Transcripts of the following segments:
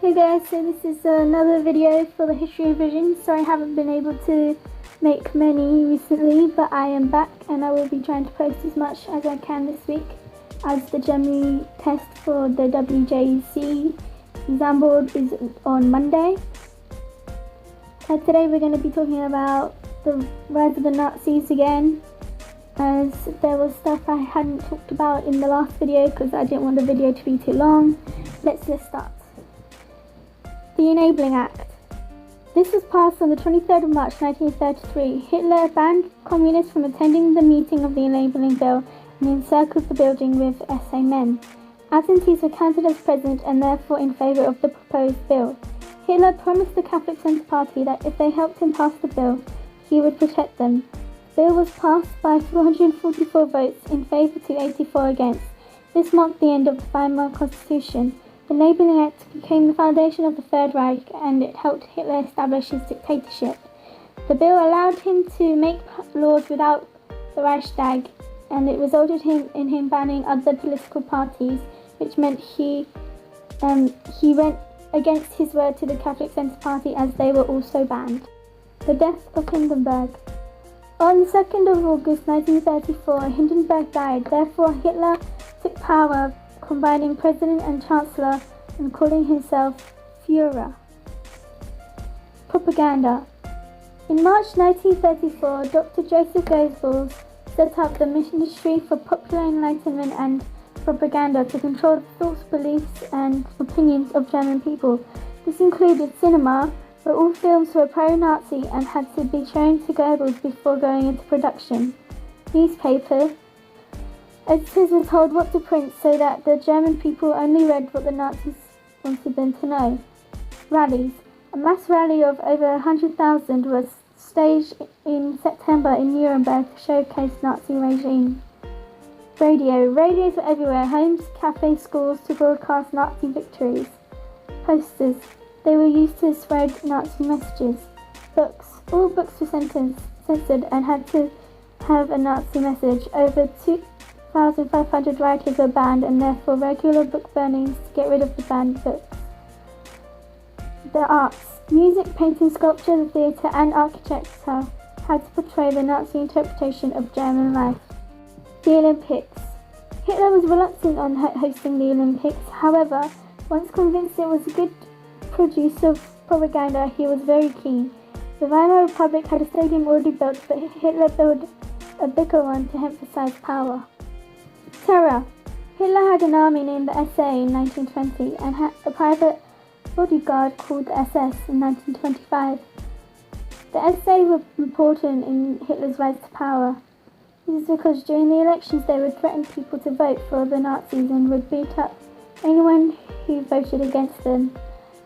Hey guys, so this is another video for the history revision. Sorry I haven't been able to make many recently, but I am back and I will be trying to post as much as I can this week, as the Gemini test for the Wjec exam board is on Monday. Today we're going to be talking about the rise of the Nazis again, as there was stuff I hadn't talked about in the last video because I didn't want the video to be too long. Let's start. The Enabling Act. This was passed on the 23rd of March 1933. Hitler banned communists from attending the meeting of the Enabling Bill and encircled the building with SA men. Absentees were counted as present and therefore in favour of the proposed bill. Hitler promised the Catholic Centre Party that if they helped him pass the bill, he would protect them. The bill was passed by 444 votes in favour to 84 against. This marked the end of the Weimar Constitution. The Enabling Act became the foundation of the Third Reich, and it helped Hitler establish his dictatorship. The bill allowed him to make laws without the Reichstag, and it resulted in him banning other political parties, which meant he went against his word to the Catholic Centre Party, as they were also banned. The death of Hindenburg. On the 2nd of August 1934, Hindenburg died. Therefore, Hitler took power, combining President and Chancellor and calling himself Führer. Propaganda. In March 1934, Dr. Joseph Goebbels set up the Ministry for Popular Enlightenment and Propaganda to control the thoughts, beliefs and opinions of German people. This included cinema, where all films were pro-Nazi and had to be shown to Goebbels before going into production. Newspapers. Editors were told what to print so that the German people only read what the Nazis wanted them to know. Rallies. A mass rally of over 100,000 was staged in September in Nuremberg to showcase Nazi regime. Radio. Radios were everywhere, homes, cafes, schools, to broadcast Nazi victories. Posters. They were used to spread Nazi messages. Books. All books were censored and had to have a Nazi message. Over 2,500 writers were banned, and therefore regular book burnings to get rid of the banned books. The arts. Music, painting, sculpture, the theatre and architecture had to portray the Nazi interpretation of German life. The Olympics. Hitler was reluctant on hosting the Olympics. However, once convinced it was a good produce of propaganda, he was very keen. The Weimar Republic had a stadium already built, but Hitler built a bigger one to emphasize power. Terror. Hitler had an army named the SA in 1920 and had a private bodyguard called the SS in 1925. The SA were important in Hitler's rise to power. This is because during the elections they would threaten people to vote for the Nazis and would beat up anyone who voted against them.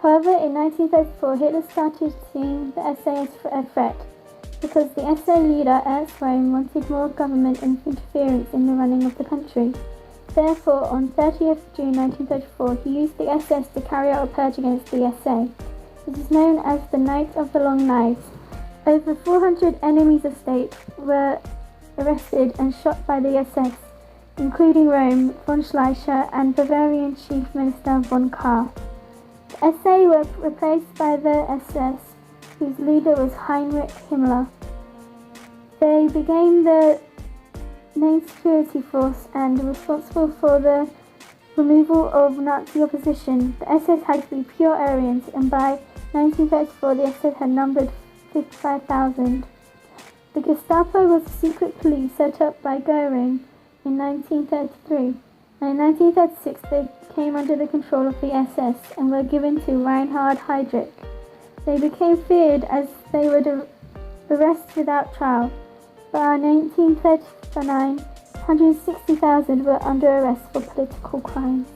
However, in 1934, Hitler started seeing the SA as a threat, because the SA leader, Ernst Röhm, wanted more government interference in the running of the country. Therefore, on 30th June 1934, he used the SS to carry out a purge against the SA. This is known as the Night of the Long Knives. Over 400 enemies of state were arrested and shot by the SS, including Röhm, von Schleicher and Bavarian Chief Minister von Kahr. The SA were replaced by the SS, whose leader was Heinrich Himmler. They became the main security force and were responsible for the removal of Nazi opposition. The SS had to be pure Aryans, and by 1934 the SS had numbered 55,000. The Gestapo was a secret police set up by Goering in 1933, and in 1936 they came under the control of the SS and were given to Reinhard Heydrich. They became feared as they would arrest without trial. By 1939, 160,000 were under arrest for political crimes.